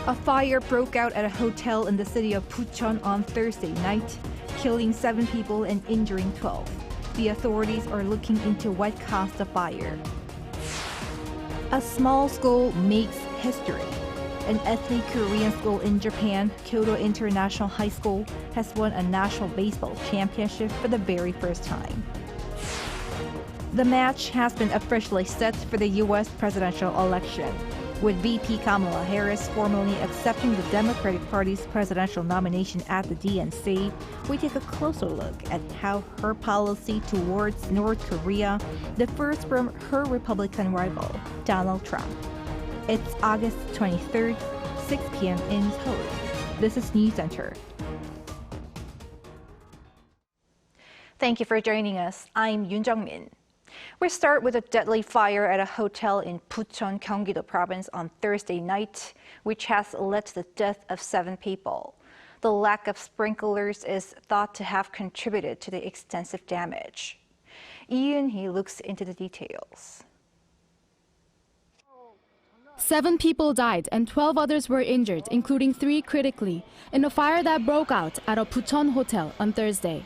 A fire broke out at a hotel in the city of Bucheon on Thursday night, killing 7 people and injuring 12. The authorities are looking into what caused the fire. A small school makes history. An ethnic Korean school in Japan, Kyoto International High School, has won a national baseball championship for the very first time. The match has been officially set for the U.S. presidential election, with VP Kamala Harris formally accepting the Democratic Party's presidential nomination at the DNC. We take a closer look at how her policy towards North Korea differs from her Republican rival, Donald Trump. It's August 23rd, 6 p.m. in Seoul. This is Newscenter. Thank you for joining us. I'm Yoon Jung-min. We start with a deadly fire at a hotel in Bucheon, Gyeonggi-do province on Thursday night, which has led to the death of 7 people. The lack of sprinklers is thought to have contributed to the extensive damage. Lee Eun-hee looks into the details. 7 people died and 12 others were injured, including 3 critically, in a fire that broke out at a Bucheon hotel on Thursday.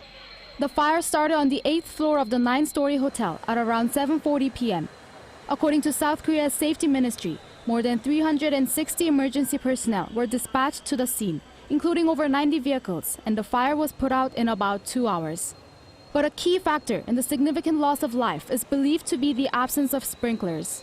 The fire started on the 8th floor of the 9-story hotel at around 7:40 p.m. According to South Korea's safety ministry, more than 360 emergency personnel were dispatched to the scene, including over 90 vehicles, and the fire was put out in about 2 hours. But a key factor in the significant loss of life is believed to be the absence of sprinklers.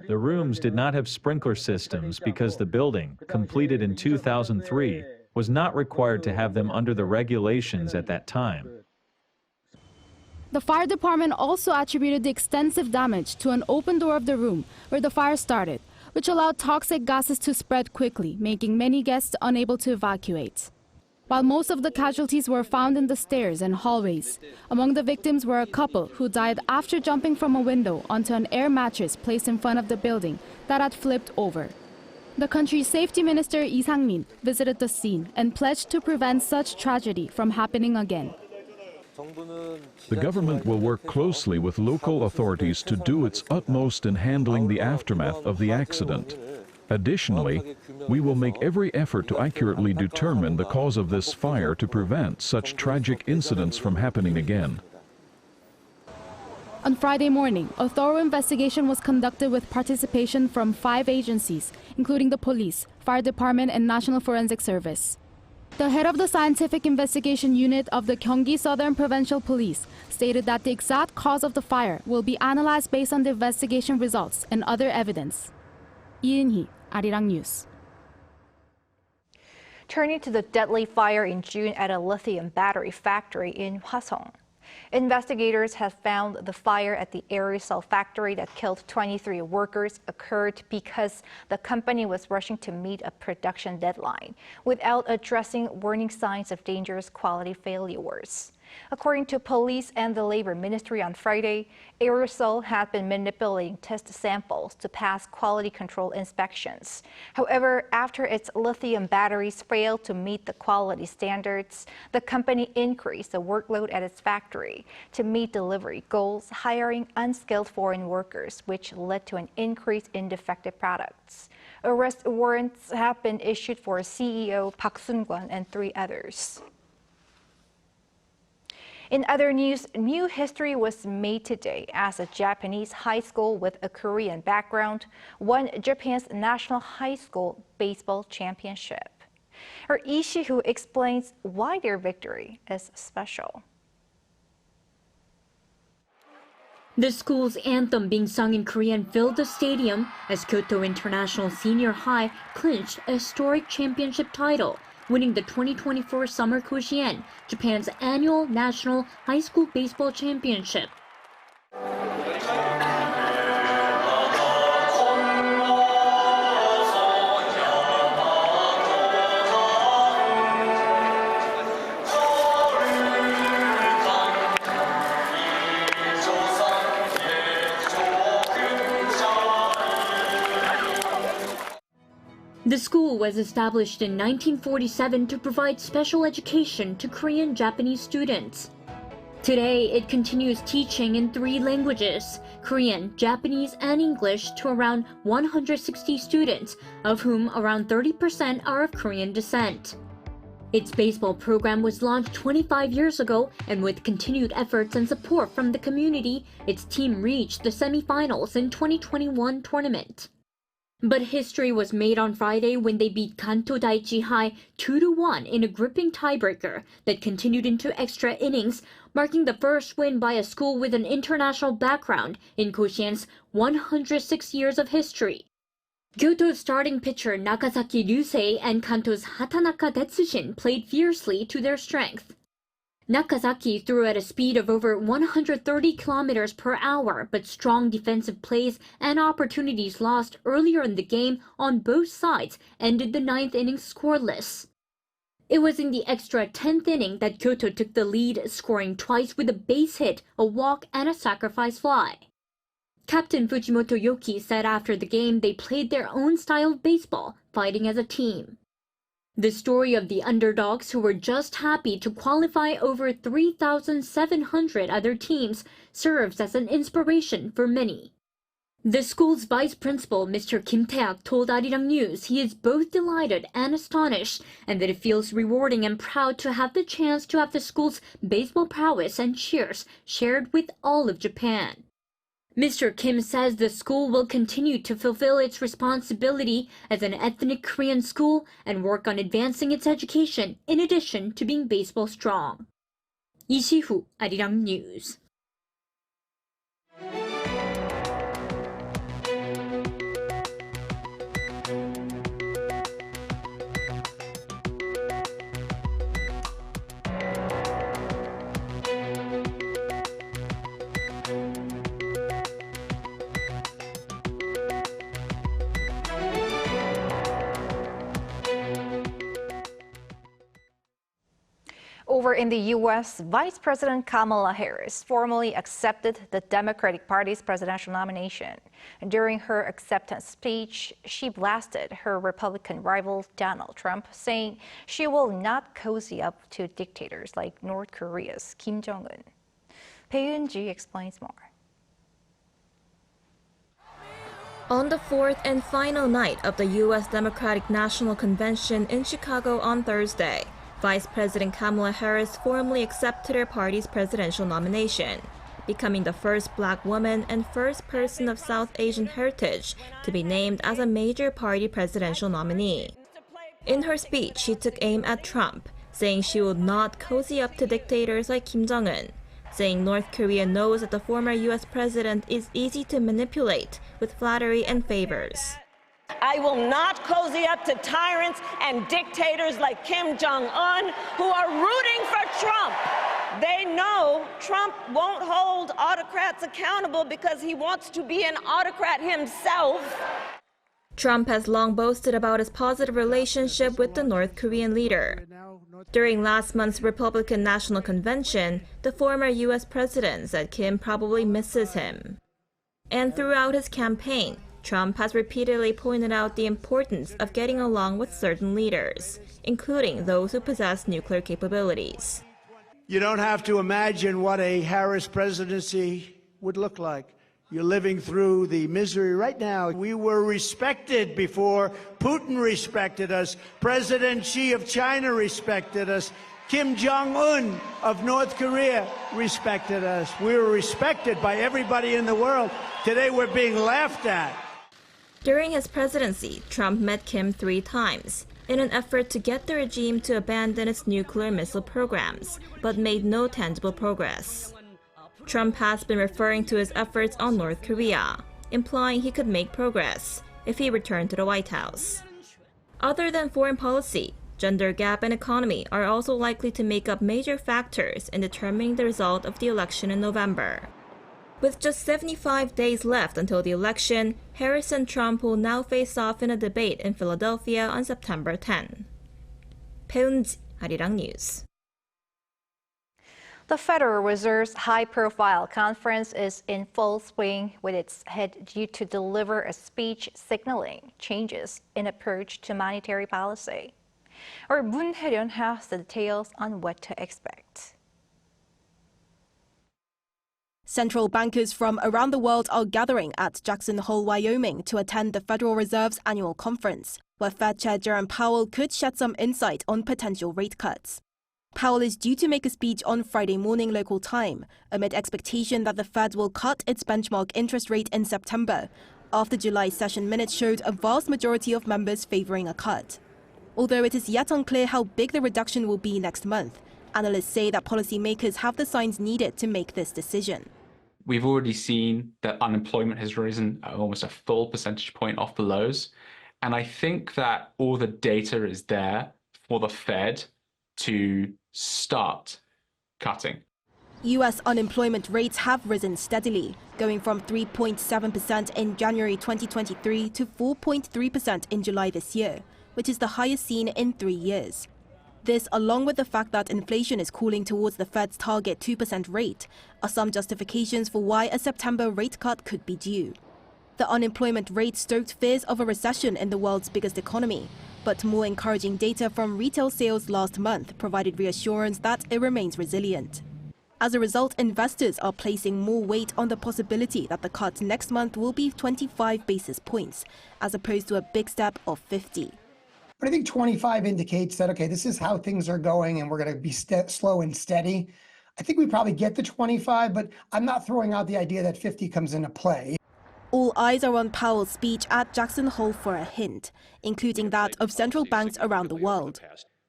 The rooms did not have sprinkler systems because the building, completed in 2003, was not required to have them under the regulations at that time. The fire department also attributed the extensive damage to an open door of the room where the fire started, which allowed toxic gases to spread quickly, making many guests unable to evacuate. While most of the casualties were found in the stairs and hallways, among the victims were a couple who died after jumping from a window onto an air mattress placed in front of the building that had flipped over. The country's safety minister Lee Sang-min visited the scene and pledged to prevent such tragedy from happening again. The government will work closely with local authorities to do its utmost in handling the aftermath of the accident. Additionally, we will make every effort to accurately determine the cause of this fire to prevent such tragic incidents from happening again. On Friday morning, a thorough investigation was conducted with participation from 5 agencies, including the police, fire department, and National Forensic Service. The head of the Scientific Investigation Unit of the Gyeonggi Southern Provincial Police stated that the exact cause of the fire will be analyzed based on the investigation results and other evidence. Lee Eun-hee, Arirang News. Turning to the deadly fire in June at a lithium battery factory in Hwaseong. Investigators have found the fire at the Aricell factory that killed 23 workers occurred because the company was rushing to meet a production deadline without addressing warning signs of dangerous quality failures. According to police and the Labor Ministry on Friday, Aricell had been manipulating test samples to pass quality control inspections. However, after its lithium batteries failed to meet the quality standards, the company increased the workload at its factory to meet delivery goals, hiring unskilled foreign workers, which led to an increase in defective products. Arrest warrants have been issued for CEO Park Sun-kwon and 3 others. In other news, new history was made today as a Japanese high school with a Korean background won Japan's National High School Baseball Championship. Our Ishii explains why their victory is special. The school's anthem being sung in Korean filled the stadium as Kyoto International Senior High clinched a historic championship title, winning the 2024 Summer Koshien, Japan's annual national high school baseball championship. The school was established in 1947 to provide special education to Korean Japanese students. Today, it continues teaching in 3 languages, Korean, Japanese, and English, to around 160 students, of whom around 30% are of Korean descent. Its baseball program was launched 25 years ago, and with continued efforts and support from the community, its team reached the semifinals in 2021 tournament. But history was made on Friday when they beat Kanto Daiichi High 2-1 in a gripping tiebreaker that continued into extra innings, marking the first win by a school with an international background in Koshien's 106 years of history. Kyoto's starting pitcher Nakazaki Ryusei and Kanto's Hatanaka Tetsushin played fiercely to their strength. Nakazaki threw at a speed of over 130 kilometers per hour, but strong defensive plays and opportunities lost earlier in the game on both sides ended the 9th inning scoreless. It was in the extra 10th inning that Kyoto took the lead, scoring twice with a base hit, a walk, and a sacrifice fly. Captain Fujimoto Yoki said after the game they played their own style of baseball, fighting as a team. The story of the underdogs, who were just happy to qualify over 3,700 other teams, serves as an inspiration for many. The school's vice principal, Mr. Kim Tae-ak, told Arirang News he is both delighted and astonished, and that it feels rewarding and proud to have the chance to have the school's baseball prowess and cheers shared with all of Japan. Mr. Kim says the school will continue to fulfill its responsibility as an ethnic Korean school and work on advancing its education in addition to being baseball strong. Lee Si-hu, Arirang News. Over in the U.S., Vice President Kamala Harris formally accepted the Democratic Party's presidential nomination. During her acceptance speech, she blasted her Republican rival Donald Trump, saying she will not cozy up to dictators like North Korea's Kim Jong-un. Ji explains more. On the 4th and final night of the U.S. Democratic National Convention in Chicago on Thursday, Vice President Kamala Harris formally accepted her party's presidential nomination, becoming the first black woman and first person of South Asian heritage to be named as a major party presidential nominee. In her speech, she took aim at Trump, saying she would not cozy up to dictators like Kim Jong-un, saying North Korea knows that the former U.S. president is easy to manipulate with flattery and favors. I will not cozy up to tyrants and dictators like Kim Jong-un who are rooting for Trump. They know Trump won't hold autocrats accountable because he wants to be an autocrat himself. Trump has long boasted about his positive relationship with the North Korean leader. During last month's Republican National Convention, the former U.S. president said Kim probably misses him. And throughout his campaign, Trump has repeatedly pointed out the importance of getting along with certain leaders, including those who possess nuclear capabilities. You don't have to imagine what a Harris presidency would look like. You're living through the misery right now. We were respected before Putin respected us. President Xi of China respected us. Kim Jong-un of North Korea respected us. We were respected by everybody in the world. Today we're being laughed at. During his presidency, Trump met Kim 3 times in an effort to get the regime to abandon its nuclear missile programs, but made no tangible progress. Trump has been referring to his efforts on North Korea, implying he could make progress if he returned to the White House. Other than foreign policy, gender gap and economy are also likely to make up major factors in determining the result of the election in November. With just 75 days left until the election, Harris and Trump will now face off in a debate in Philadelphia on September 10. Ji, Arirang News. The Federal Reserve's high-profile conference is in full swing, with its head due to deliver a speech signaling changes in approach to monetary policy. Our Moon Hae-ryun has the details on what to expect. Central bankers from around the world are gathering at Jackson Hole, Wyoming to attend the Federal Reserve's annual conference, where Fed Chair Jerome Powell could shed some insight on potential rate cuts. Powell is due to make a speech on Friday morning local time, amid expectation that the Fed will cut its benchmark interest rate in September, after July's session minutes showed a vast majority of members favoring a cut. Although it is yet unclear how big the reduction will be next month, analysts say that policymakers have the signs needed to make this decision. We've already seen that unemployment has risen almost a full percentage point off the lows. And I think that all the data is there for the Fed to start cutting. U.S. unemployment rates have risen steadily, going from 3.7% in January 2023 to 4.3% in July this year, which is the highest seen in 3 years. This, along with the fact that inflation is cooling towards the Fed's target 2% rate, are some justifications for why a September rate cut could be due. The unemployment rate stoked fears of a recession in the world's biggest economy, but more encouraging data from retail sales last month provided reassurance that it remains resilient. As a result, investors are placing more weight on the possibility that the cut next month will be 25 basis points, as opposed to a big step of 50. But I think 25 indicates that, okay, this is how things are going and we're going to be slow and steady. I think we probably get the 25, but I'm not throwing out the idea that 50 comes into play. All eyes are on Powell's speech at Jackson Hole for a hint, including that of central banks around the world.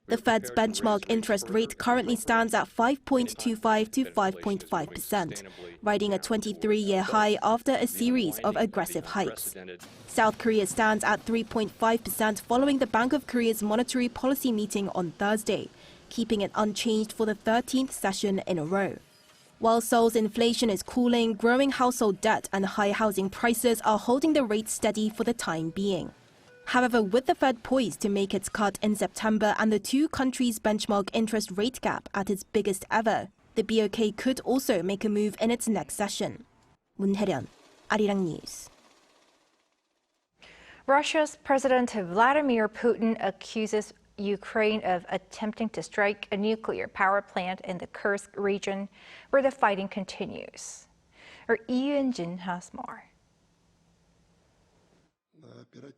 The Fed's benchmark interest rate currently stands at 5.25 to 5.5%, riding a 23-year high after a series of aggressive hikes. South Korea stands at 3.5% following the Bank of Korea's monetary policy meeting on Thursday, keeping it unchanged for the 13th session in a row. While Seoul's inflation is cooling, growing household debt and high housing prices are holding the rate steady for the time being. However, with the Fed poised to make its cut in September and the two countries' benchmark interest rate gap at its biggest ever, the BOK could also make a move in its next session. 문혜련, Arirang News. Russia's President Vladimir Putin accuses Ukraine of attempting to strike a nuclear power plant in the Kursk region, where the fighting continues. Our Yoon-jin has more.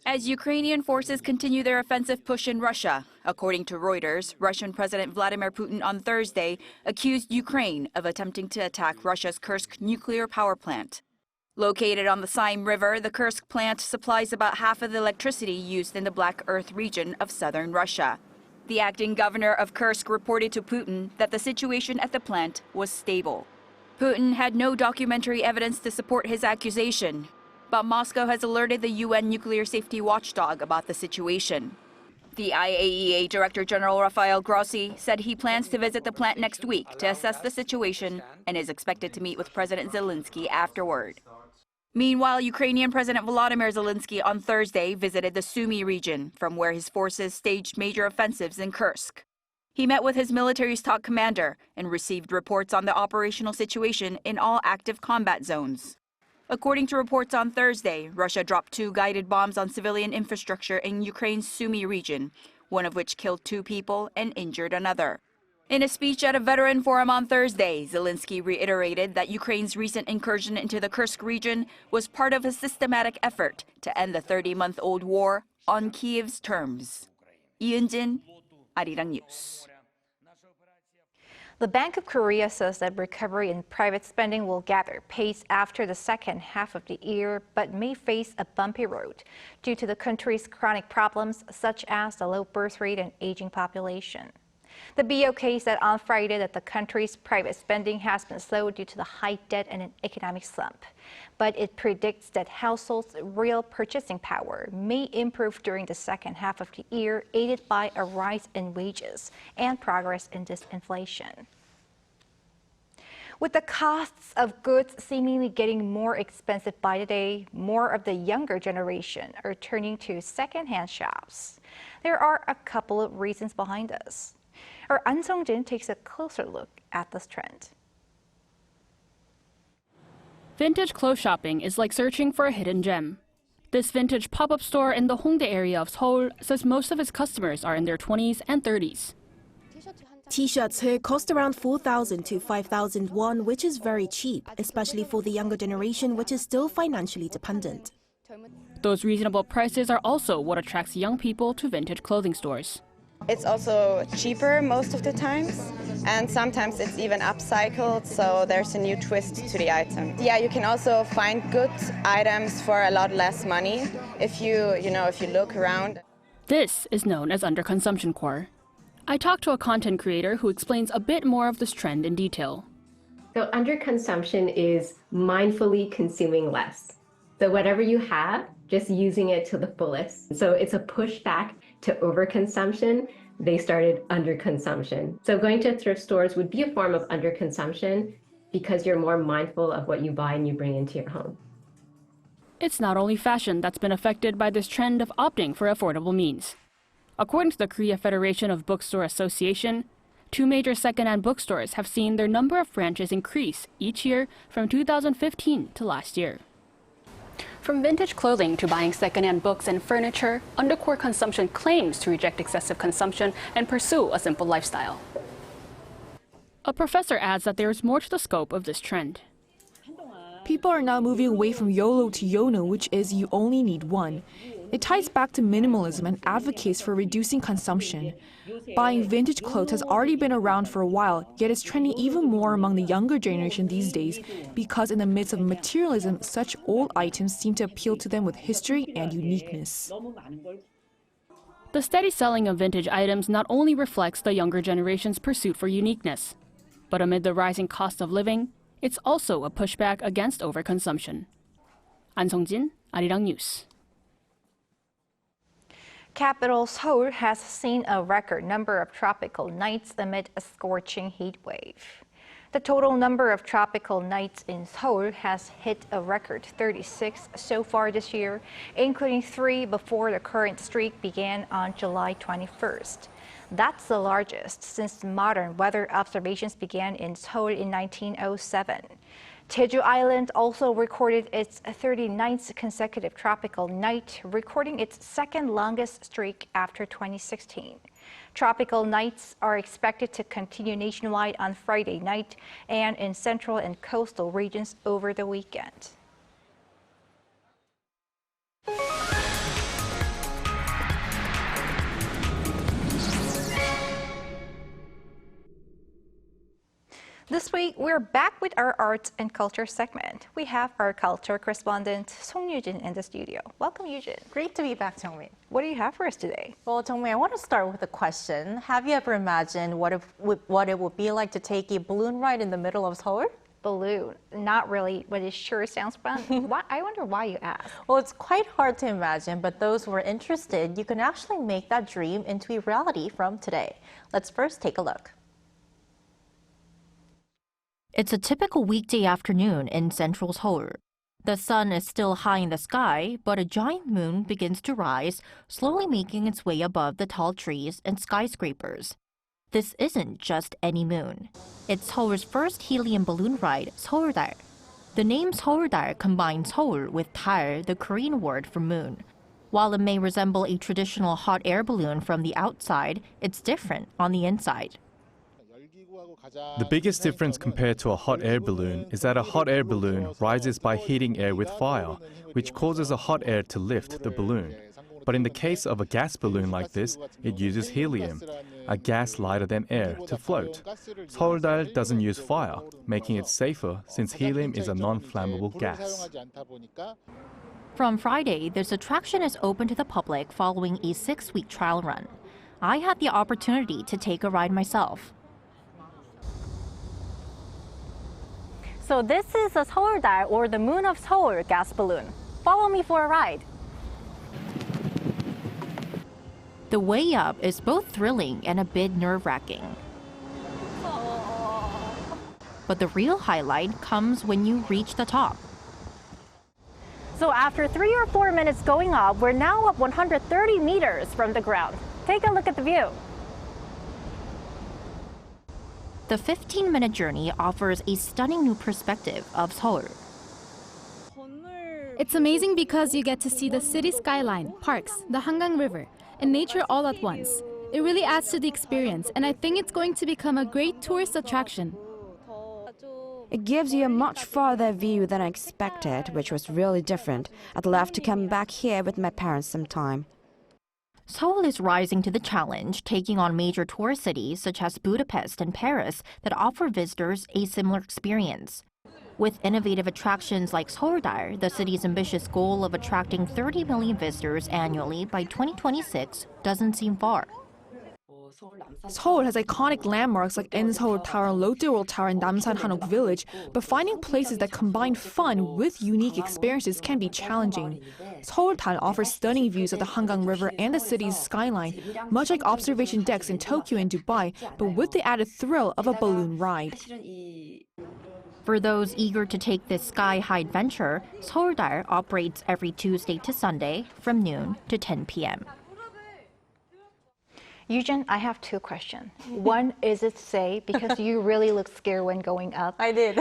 As Ukrainian forces continue their offensive push in Russia, according to Reuters, Russian President Vladimir Putin on Thursday accused Ukraine of attempting to attack Russia's Kursk nuclear power plant. Located on the Sime River, the Kursk plant supplies about half of the electricity used in the Black Earth region of southern Russia. The acting governor of Kursk reported to Putin that the situation at the plant was stable. Putin had no documentary evidence to support his accusation, but Moscow has alerted the UN nuclear safety watchdog about the situation. The IAEA Director General Rafael Grossi said he plans to visit the plant next week to assess the situation and is expected to meet with President Zelensky afterward. Meanwhile, Ukrainian President Volodymyr Zelensky on Thursday visited the Sumy region, from where his forces staged major offensives in Kursk. He met with his military's top commander and received reports on the operational situation in all active combat zones. According to reports on Thursday, Russia dropped 2 guided bombs on civilian infrastructure in Ukraine's Sumy region, one of which killed 2 people and injured another. In a speech at a veteran forum on Thursday, Zelensky reiterated that Ukraine's recent incursion into the Kursk region was part of a systematic effort to end the 30-month-old war on Kyiv's terms. Yoon-jin, Arirang News. The Bank of Korea says that recovery in private spending will gather pace after the second half of the year, but may face a bumpy road due to the country's chronic problems such as the low birth rate and aging population. The BOK said on Friday that the country's private spending has been slow due to the high debt and an economic slump. But it predicts that households' real purchasing power may improve during the second half of the year, aided by a rise in wages and progress in disinflation. With the costs of goods seemingly getting more expensive by the day, more of the younger generation are turning to secondhand shops. There are a couple of reasons behind this. Our An Sung-jin takes a closer look at this trend. Vintage clothes shopping is like searching for a hidden gem. This vintage pop-up store in the Hongdae area of Seoul says most of its customers are in their 20s and 30s. T-shirts here cost around 4,000 to 5,000 won, which is very cheap, especially for the younger generation, which is still financially dependent. Those reasonable prices are also what attracts young people to vintage clothing stores. It's also cheaper most of the times, and sometimes it's even upcycled, so there's a new twist to the item. Yeah, you can also find good items for a lot less money if you look around. This is known as underconsumption core. I talked to a content creator who explains a bit more of this trend in detail. So underconsumption is mindfully consuming less. So whatever you have, just using it to the fullest. So it's a pushback to overconsumption. They started underconsumption. So going to thrift stores would be a form of underconsumption because you're more mindful of what you buy and you bring into your home. It's not only fashion that's been affected by this trend of opting for affordable means. According to the Korea Federation of Bookstore Association, 2 major secondhand bookstores have seen their number of branches increase each year from 2015 to last year. From vintage clothing to buying secondhand books and furniture, undercore consumption claims to reject excessive consumption and pursue a simple lifestyle. A professor adds that there is more to the scope of this trend. People are now moving away from YOLO to YONO, which is you only need one. It ties back to minimalism and advocates for reducing consumption. Buying vintage clothes has already been around for a while, yet it's trending even more among the younger generation these days because in the midst of materialism, such old items seem to appeal to them with history and uniqueness. The steady selling of vintage items not only reflects the younger generation's pursuit for uniqueness, but amid the rising cost of living, it's also a pushback against overconsumption. An Sung-jin, Arirang News. Capital Seoul has seen a record number of tropical nights amid a scorching heat wave. The total number of tropical nights in Seoul has hit a record 36 so far this year, including 3 before the current streak began on July 21st. That's the largest since modern weather observations began in Seoul in 1907. Jeju Island also recorded its 39th consecutive tropical night, recording its second longest streak after 2016. Tropical nights are expected to continue nationwide on Friday night and in central and coastal regions over the weekend. This week, we're back with our arts and culture segment. We have our culture correspondent, Song Yujin, in the studio. Welcome, Yujin. Great to be back, Jungmin. What do you have for us today? Well, Jungmin, I want to start with a question. Have you ever imagined what it would be like to take a balloon ride in the middle of Seoul? Balloon? Not really, but it sure sounds fun. I wonder why you asked. Well, it's quite hard to imagine, but those who are interested, you can actually make that dream into a reality from today. Let's first take a look. It's a typical weekday afternoon in central Seoul. The sun is still high in the sky, but a giant moon begins to rise, slowly making its way above the tall trees and skyscrapers. This isn't just any moon. It's Seoul's first helium balloon ride, SEOULDAL. The name SEOULDAL combines Seoul with 달, the Korean word for moon. While it may resemble a traditional hot air balloon from the outside, it's different on the inside. The biggest difference compared to a hot air balloon is that a hot air balloon rises by heating air with fire, which causes a hot air to lift the balloon. But in the case of a gas balloon like this, it uses helium, a gas lighter than air, to float. SEOULDAL doesn't use fire, making it safer since helium is a non-flammable gas. From Friday, this attraction is open to the public following a 6-week trial run. I had the opportunity to take a ride myself. So this is a SEOULDAL, or the Moon of Seoul gas balloon. Follow me for a ride. The way up is both thrilling and a bit nerve-wracking. But the real highlight comes when you reach the top. So after 3 or 4 minutes going up, we're now up 130 meters from the ground. Take a look at the view. The 15-minute journey offers a stunning new perspective of Seoul. It's amazing because you get to see the city skyline, parks, the Hangang River, and nature all at once. It really adds to the experience, and I think it's going to become a great tourist attraction. It gives you a much farther view than I expected, which was really different. I'd love to come back here with my parents sometime. Seoul is rising to the challenge, taking on major tourist cities such as Budapest and Paris that offer visitors a similar experience. With innovative attractions like SEOULDAL, the city's ambitious goal of attracting 30 million visitors annually by 2026 doesn't seem far. Seoul has iconic landmarks like Seoul Tower, Lotte World Tower, and Namsan Hanok Village, but finding places that combine fun with unique experiences can be challenging. SEOULDAL offers stunning views of the Hangang River and the city's skyline, much like observation decks in Tokyo and Dubai, but with the added thrill of a balloon ride. For those eager to take this sky-high adventure, SEOULDAL operates every Tuesday to Sunday from noon to 10 p.m. Eugene, I have two questions. One, is it safe? Because you really look scared when going up. I did.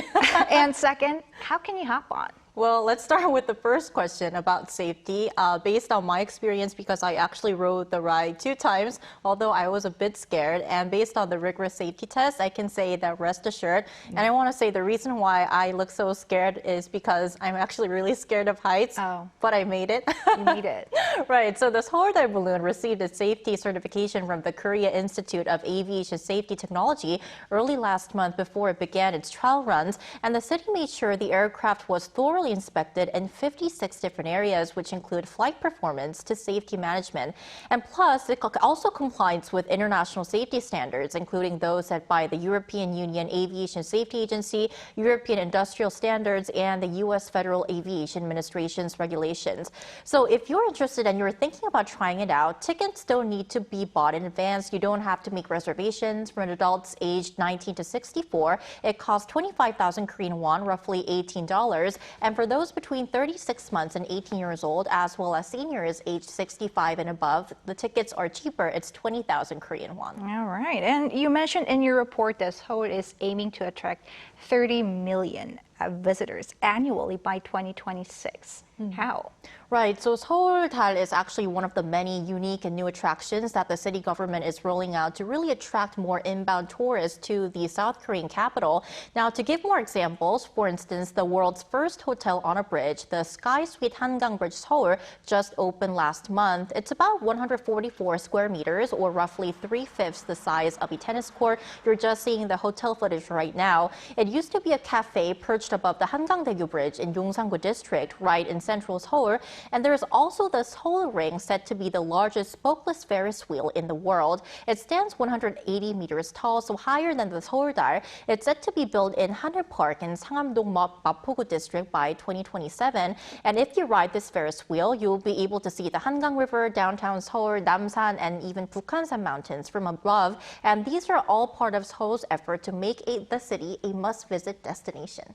And second, how can you hop on? Well, let's start with the first question about safety. Based on my experience, because I actually rode the ride 2 times, although I was a bit scared, and based on the rigorous safety test, I can say that rest assured. And I want to say the reason why I look so scared is because I'm actually really scared of heights, but I made it. You made it. Right, so the SEOULDAL balloon received its safety certification from the Korea Institute of Aviation Safety Technology early last month before it began its trial runs, and the city made sure the aircraft was thoroughly inspected in 56 different areas, which include flight performance to safety management. And plus, it also complies with international safety standards, including those set by the European Union Aviation Safety Agency, European Industrial Standards, and the U.S. Federal Aviation Administration's regulations. So if you're interested and you're thinking about trying it out, tickets don't need to be bought in advance. You don't have to make reservations. For adults aged 19 to 64, it costs 25,000 Korean won, roughly $18. And for those between 36 months and 18 years old, as well as seniors aged 65 and above, the tickets are cheaper. It's 20,000 Korean won. All right. And you mentioned in your report that Seoul is aiming to attract 30 million visitors annually by 2026. How? Right, so SEOULDAL is actually one of the many unique and new attractions that the city government is rolling out to really attract more inbound tourists to the South Korean capital. Now, to give more examples, for instance, the world's first hotel on a bridge, the Sky Suite Hangang Bridge Seoul, just opened last month. It's about 144 square meters, or roughly 3/5 the size of a tennis court. You're just seeing the hotel footage right now. It used to be a cafe perched above the Hangangdaegu Bridge in Yongsan-gu district, right in central Seoul. And there's also the Seoul Ring, said to be the largest spokeless Ferris wheel in the world. It stands 180 meters tall, so higher than the SEOULDAL. It's said to be built in Haneul Park in Sangam-dong Mapogu district by 2027. And if you ride this Ferris wheel, you'll be able to see the Hangang River, downtown Seoul, Namsan, and even Bukhansan Mountains from above. And these are all part of Seoul's effort to make the city a must-visit destination.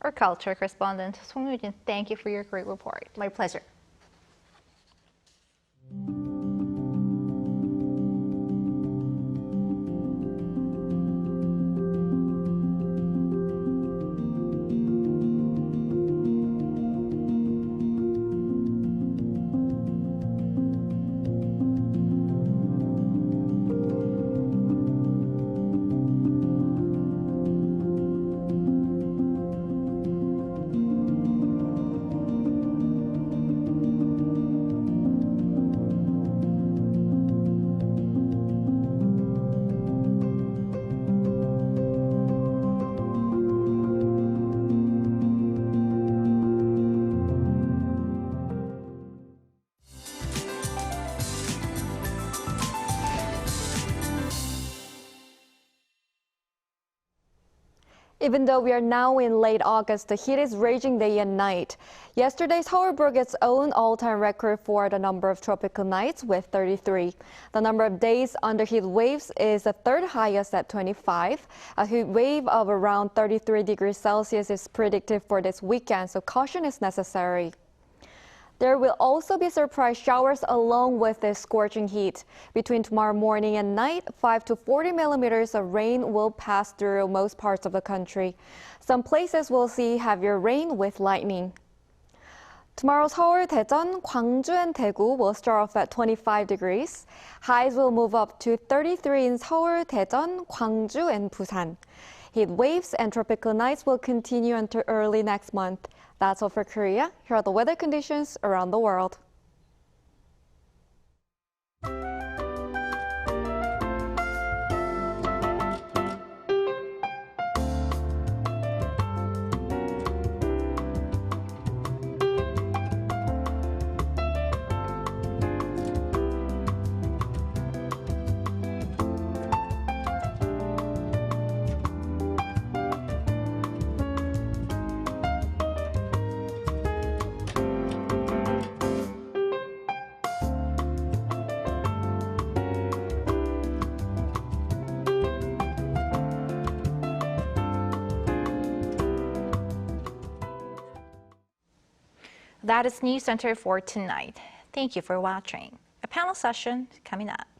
Our culture correspondent, Song Yujin, thank you for your great report. My pleasure. Even though we are now in late August, the heat is raging day and night. Yesterday, Seoul broke its own all-time record for the number of tropical nights with 33. The number of days under heat waves is the third highest at 25. A heat wave of around 33 degrees Celsius is predicted for this weekend, so caution is necessary. There will also be surprise showers along with the scorching heat. Between tomorrow morning and night, 5 to 40 millimeters of rain will pass through most parts of the country. Some places will see heavier rain with lightning. Tomorrow's Seoul, Daejeon, Gwangju, and Daegu will start off at 25 degrees. Highs will move up to 33 in Seoul, Daejeon, Gwangju, and Busan. Heat waves and tropical nights will continue until early next month. That's all for Korea. Here are the weather conditions around the world. That is Newscenter for tonight. Thank you for watching. A panel session coming up.